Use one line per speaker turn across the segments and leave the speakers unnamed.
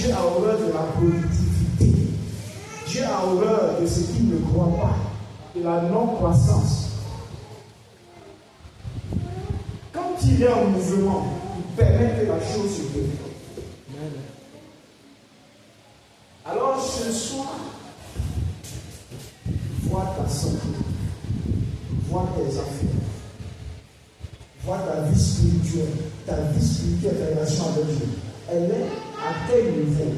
Dieu a horreur de la productivité. Dieu a horreur de ce qui ne croit pas, de la non-croissance. Quand il est en mouvement, il permet que la chose se développe. Alors ce soir, vois ta santé, vois tes affaires, vois ta vie spirituelle, ta relation avec Dieu. Elle est à quel niveau?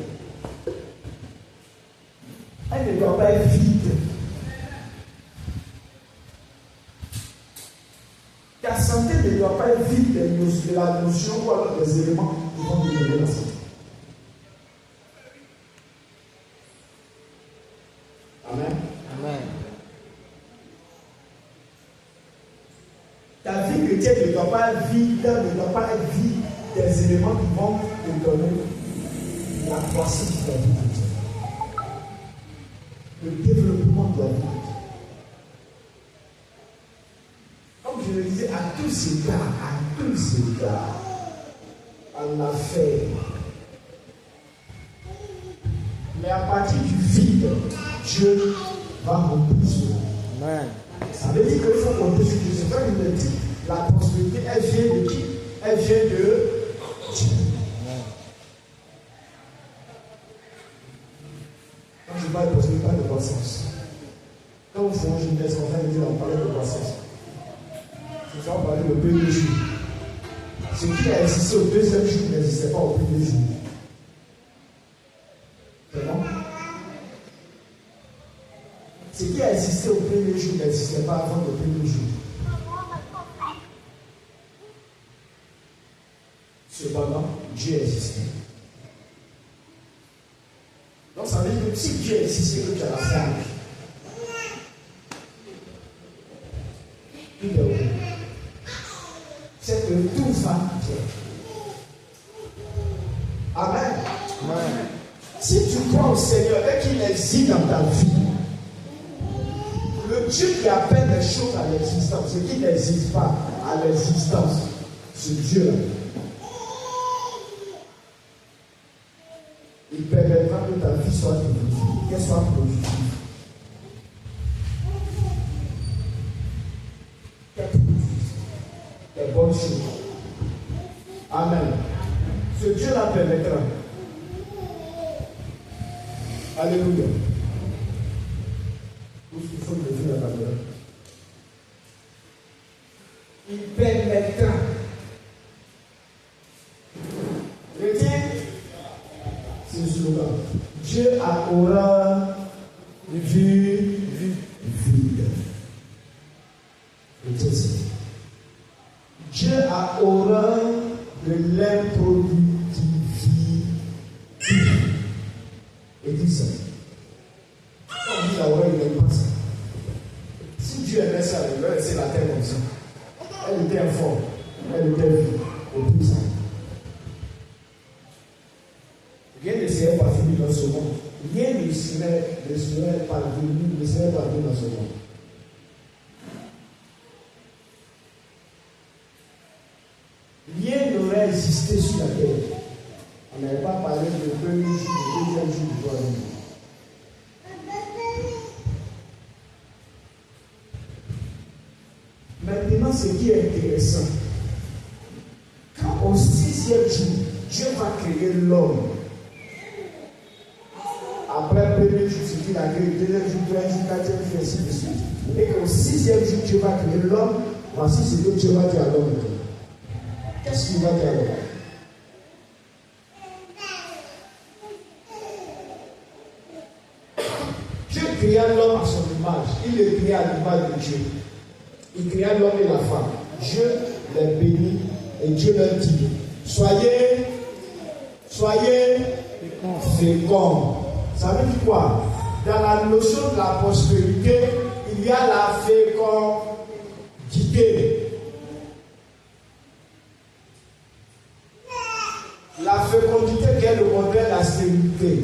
Elle ne doit pas être vide. Ta santé ne doit pas être vide de la notion ou alors des éléments qui vont développer la santé. Amen.
Amen. Ta vie chrétienne ne doit pas être vide, des éléments qui vont te donner la croissance de la vie chrétienne. Le développement de la vie chrétienne. Comme je le disais, à tous égards, en affaires. Mais à partir du vide, Dieu va remplir cela. Amen. Ça veut dire qu'il faut compter sur Dieu. C'est ça qu'il me dit. La prospérité, elle vient de qui? Elle vient de Dieu. Quand je parle de prospérité, pas de croissance. Quand vous faites une jeunesse, on parle de croissance. C'est ça, on parle de premier jour. Ce qui a existé au deuxième jour n'existait pas au premier jour. C'est bon? Ce qui a existé au premier jour n'existait pas avant le premier jour. Cependant, Dieu existait. Donc ça veut dire que si Dieu existait, que tu as la femme, tout est oublié. C'est que tout va bien. Amen. Amen. Si tu crois au Seigneur et qu'il existe dans ta vie, le Dieu qui appelle les choses à l'existence, ce qui n'existe pas à l'existence, ce Dieu-là, il permettra que ta vie soit productive, qu'elle soit productive. Qu'elle produise des bonnes choses. Amen. Ce Dieu-là permettra. Alléluia. Il faut lever la caméra. Il permettra. Retiens ce slogan. Dieu a horreur du vide. Retiens ça. Dieu a horreur de l'improductivité. Et dis ça. Quand on dit la horreur, il n'aime pas ça. Si Dieu aimait ça, il aurait laissé la terre comme ça. Elle était informe, elle était vue, au plus ça. Rien ne serait parvenu dans ce monde. Rien ne serait parvenu dans ce monde. Rien n'aurait existé sur la terre. On n'avait pas parlé de premier jour, de deuxième jour, du troisième jour. Maintenant, ce qui est intéressant, quand au 6e jour, Dieu va créer l'homme. Après le premier jour, c'est qu'il a créé le deuxième jour, troisième jour, quatrième jour, ainsi de suite. Et qu'au 6e jour, Dieu va créer l'homme. Voici ce que Dieu va dire à l'homme. Qu'est-ce qu'il va dire à l'homme? Dieu créa l'homme à son image. Il le créa à l'image de Dieu. Il créa l'homme et la femme. Dieu les bénit et Dieu leur dit: soyez féconds. Ça veut dire quoi? Dans la notion de la prospérité, il y a la fécondité. La fécondité qui est le contraire de la stérilité.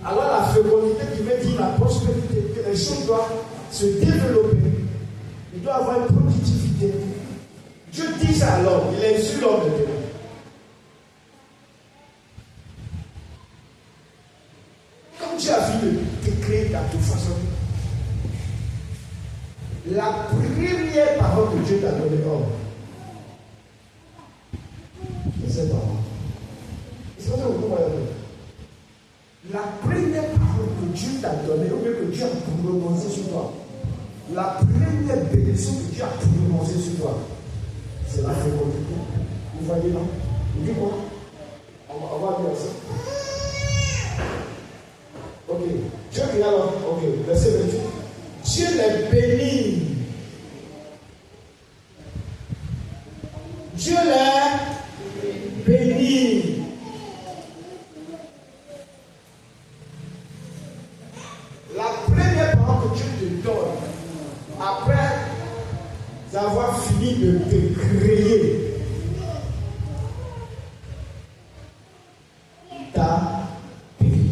Alors la fécondité qui veut dire la prospérité, que les choses doivent se développer. Il doit avoir une productivité. Dieu dit ça à l'homme, il insulte l'homme de Dieu. Dieu a fini de te créer dans toute façon, la première parole que Dieu t'a donnée, c'est cette parole. C'est pas ça que vous comprenez. La première parole que Dieu t'a donnée, ou bien que Dieu a prononcée sur toi, la première bénédiction que Dieu a prononcée sur toi, c'est la fécondité. Vous voyez, non? Il dit quoi? On va dire ça. Ok. Dieu qui a alors, ok, verset 28. Dieu les bénit. Dieu les bénit. La première parole que Dieu te donne, après avoir fini de te créer, t'a béni.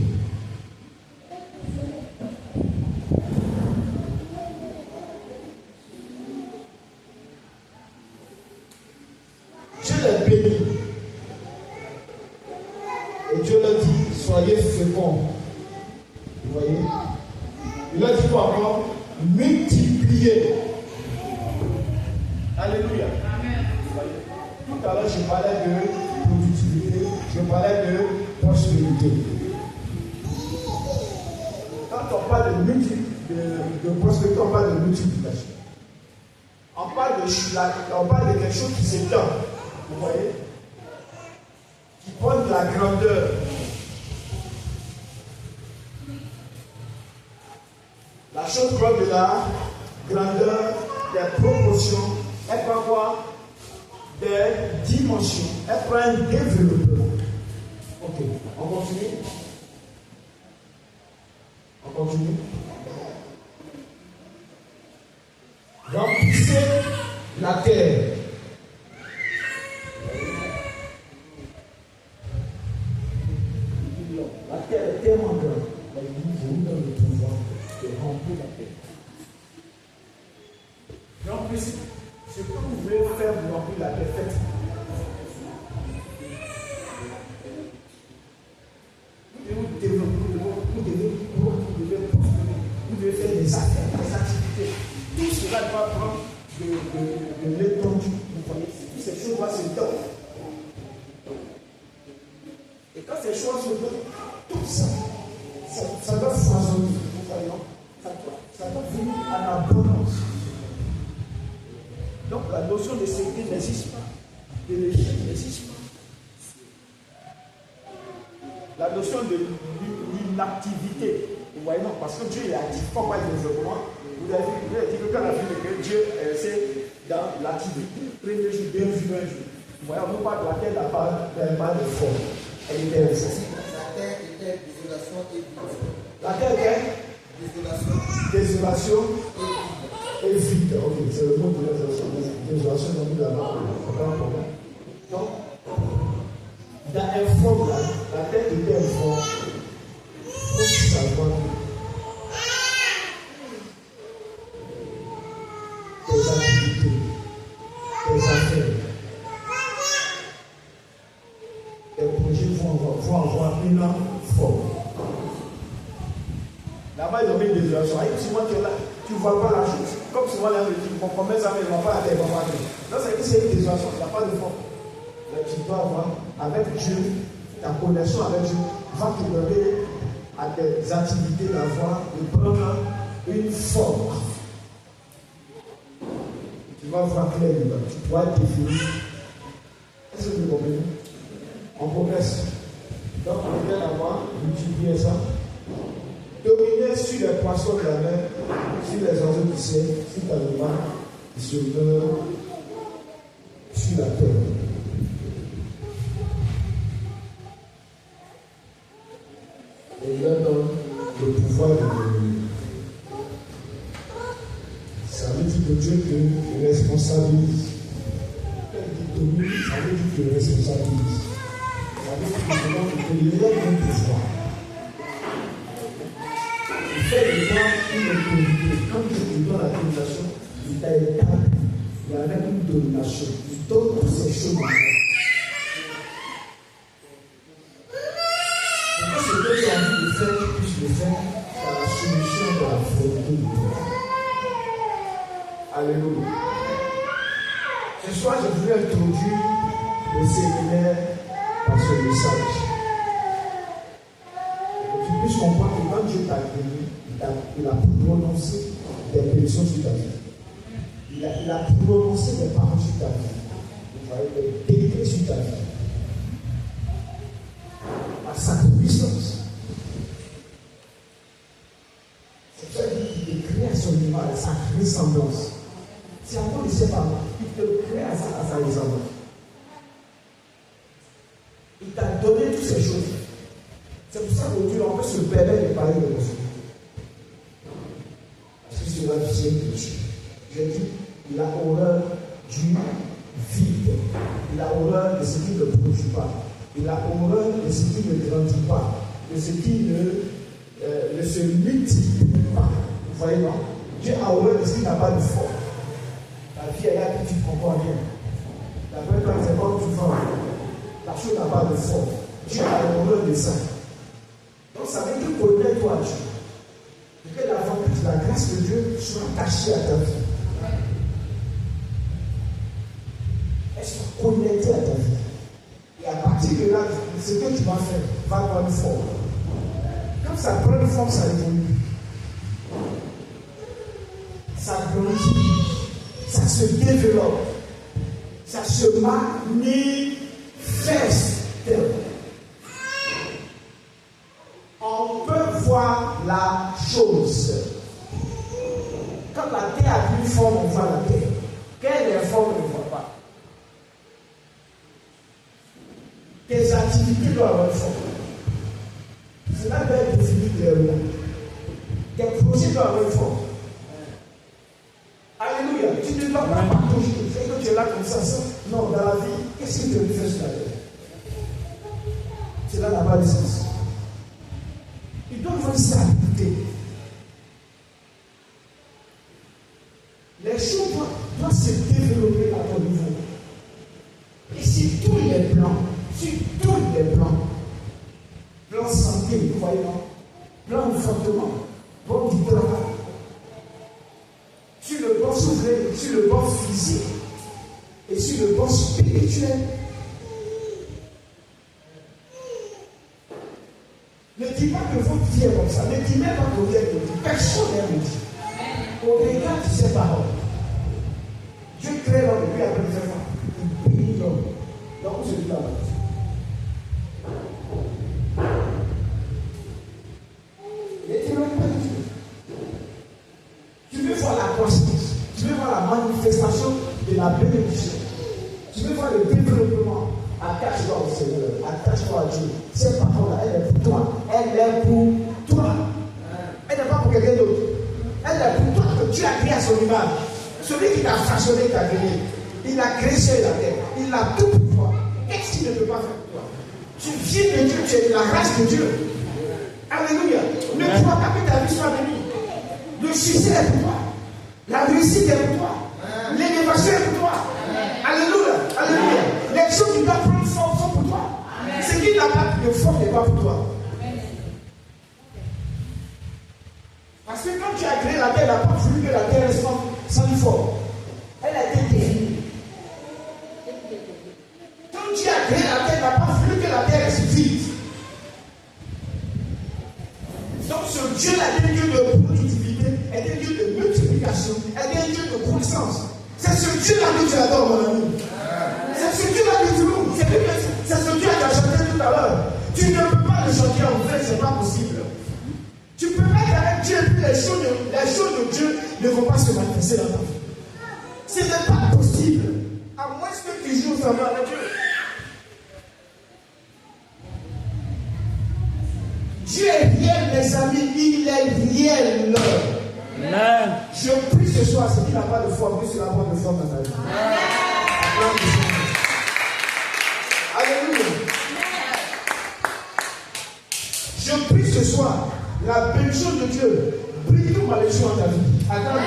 Dieu les bénit. Et Dieu leur dit, soyez féconds. Vous voyez? Il leur dit quoi encore? Multipliez. Alléluia. Amen. Tout à l'heure, je parlais de productivité, je parlais de prospérité. Quand on parle de prospérité, on parle de multiplication. On parle de quelque chose qui s'étend. Vous voyez? Qui prend de la grandeur. La chose prend de la grandeur, des proportions, elle prend quoi? Des dimensions, elle prend un développement. Ok, on continue. On continue. Remplissez la terre. La terre est tellement grande. Il vous donne le pouvoir de remplir la terre. Remplissez. Ce que vous voulez faire pour remplir la terre, faites. Vous devez prospérer. Vous devez faire des affaires, des activités. Tout cela doit prendre de l'étendue. Vous voyez, toutes ces choses doivent se donner. Et quand ces choses se donnent, tout ça, ça doit foisonner. Vous voyez, ça doit venir en abondance. Donc la notion de sécurité n'existe pas. De l'échec n'existe pas. La notion de l'inactivité, vous voyez, non, parce que Dieu est actif. Pourquoi le développement? Vous avez dit que quand la vie de Dieu, c'est dans l'activité. Premier jour, deuxième jour. Vous voyez, on ne parle de la terre, n'a pas de forme. Elle était restée.
La terre était désolation et vide.
La terre était désolation et vide. Ok, c'est le mot de désolation. Désolation, on dit là-bas. Donc, dans un fond, la terre était un fond. Il faut savoir tes activités, tes affaires, tes projets vont avoir une forme. Là-bas, ils ont mis des désolation. Souvent, tu es là, tu ne vois pas la chose. Comme souvent, là, ils disent, combien ça ne va pas la terre, va pas la terre. Donc, c'est une désolation, il n'y a pas de forme. Mais tu dois avoir, avec Dieu, ta connexion avec Dieu va te donner à tes activités d'avoir, de prendre une forme. Tu vas voir clair dedans. Tu dois définir. Est-ce que vous comprenez? On progresse. Donc, on vient d'avoir multiplié ça. Dominer sur les poissons de la mer, sur les oiseaux du ciel, sur l'animal qui se meurt sur la terre. Et il leur donne le pouvoir de dominer. Ça veut dire que Dieu te responsabilise. Quand il domine, ça veut dire qu'il te responsabilise. Ça veut dire qu'il te donne un pouvoir. Il fait de toi une autorité. Quand Dieu te donne la domination, il t'a établi. Il y a même une domination. Il donne toutes ces choses. Pourquoi ce que tu as envie de faire, tu puisses
de faire dans la solution de la volonté de Dieu. Alléluia. Ce soir, je voulais introduire le séminaire par ce message. Que tu puisses comprendre que quand Dieu t'a béni, il a prononcé des bénédictions sur ta vie. Il a prononcé des paroles sur ta vie. Des décrets sur ta vie. À sa puissance. C'est pour ça qu'il te crée à son image, à sa ressemblance. Si on ne sait pas, il te crée à sa ressemblance. Il t'a donné toutes ces choses. C'est pour ça qu'aujourd'hui, on peut se permettre de parler de l'émotion. Parce que c'est la vie de Dieu. Je dis, il a horreur du vide. Il a horreur de ce qui ne produit pas. Il a horreur de ce qui ne grandit pas. De ce qui ne se multiplie pas. Vous voyez, non? Dieu a horreur de ce qui n'a pas de forme. La vie est là que tu ne comprends rien. La vraie place, c'est comme tu vois. La chose n'a pas de forme. Dieu a horreur de ça. Donc ça veut dire connais-toi Dieu. Et que l'avantage de la grâce de Dieu soit attachée à ta vie. Elle soit connectée à ta vie. Et à partir de là, ce que tu vas faire va prendre forme. Quand ça prend une forme, ça évolue. Ça grandit. Ça se développe. Ça se manifeste. On peut voir la chose. Quand la terre a une forme, on voit la terre. Quelle est la forme, on ne voit pas. Tes activités doivent avoir une forme. Cela doit être défini clairement. Tes projets doivent avoir une forme. Alléluia. Tu ne dois pas partager. C'est que tu es là comme ça. Non, dans la vie, qu'est-ce que tu veux faire sur la terre? Cela n'a pas de sens. Il doit avoir une stabilité. Les choses doivent se développer à ton niveau. Et sur tous les plans, plan santé, vous voyez, plan enfantement, plan du travail, sur le plan souverain, sur le plan physique et sur le plan spirituel. Ne dis pas que votre vie est comme ça. Ne dis même pas que vous êtes comme ça. Personne n'est comme ça. Au regard de ces paroles, Dieu crée l'homme et puis après il fait quoi? Il bénit l'homme. Donc c'est tout à l'heure. Et tu ne veux pas Dieu. Tu veux voir la croissance. Tu veux voir la manifestation de la bénédiction. Tu veux voir le développement. Attache-toi au Seigneur, attache-toi à Dieu. Cette parole-là, elle est pour toi. Elle est pour toi. Elle n'est pas pour quelqu'un d'autre. Elle est pour toi que Dieu a créé à son image. Celui qui t'a façonné, t'a créé. Il a créé sur la terre. Il a tout pour toi. Qu'est-ce qu'il ne peut pas faire pour toi? Tu viens de Dieu, tu es de la race de Dieu. Alléluia. Ne crois pas que ta vie soit bénie. Le succès est pour toi. La réussite est pour toi. L'élévation est pour toi. Alléluia. Alléluia. Les choses qui doivent prendre forme sont pour toi. Ce qui n'a pas de forme n'est pas pour toi. Parce que quand tu as créé la terre, elle n'a pas voulu que la terre reste sans forme. Elle a été définie. Quand tu as créé la terre, elle n'a pas voulu que la terre reste vide. Donc ce Dieu-là est un Dieu de productivité, est un Dieu de multiplication, est un Dieu de croissance. C'est ce Dieu-là que tu adores, mon ami. C'est ce Dieu-là que tu loues. C'est ce Dieu que tu as chanté tout à l'heure. Tu ne peux pas le chanter en fait, ce n'est pas possible. Tu peux être avec Dieu et puis les choses de Dieu ne vont pas se manifester dans ta vie. Ce n'est pas possible. À moins que tu joues ensemble avec Dieu. Dieu est réel, mes amis, il est réel. Amen. Je prie ce soir, ce qui n'a pas de foi, que cela prend de forme dans ta vie. Alléluia. Je prie ce soir, la bénédiction de Dieu brille tout malédiction dans ta vie. Attends,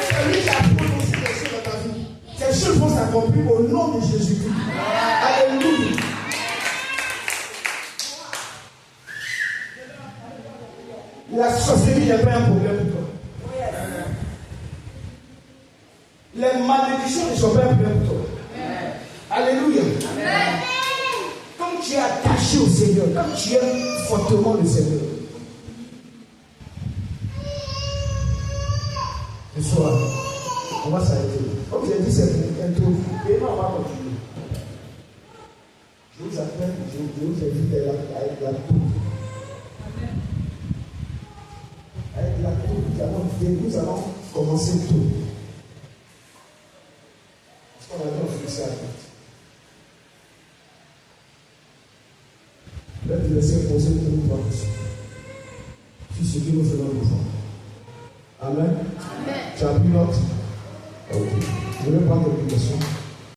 c'est lui qui a prononcé les choses dans ta vie. Ces choses vont s'accomplir au nom de Jésus-Christ. Alléluia. n'est pas un problème pour toi. Les malédictions ne sont pas un problème pour toi. Alléluia. Comme tu es attaché au Seigneur, comme tu aimes fortement le Seigneur. Ce soir, on va s'arrêter. Comme j'ai dit, c'est une introduction. Et on va continuer. Je vous appelle, je vous invite avec la tour. Avec la tour, nous allons commencer tôt. Parce qu'on a bien fait ça. Je vais te laisser poser une trois questions. Sur ce que nous faisons le voir. Amen. Tu as pris note? Ok. Je vais prendre une question.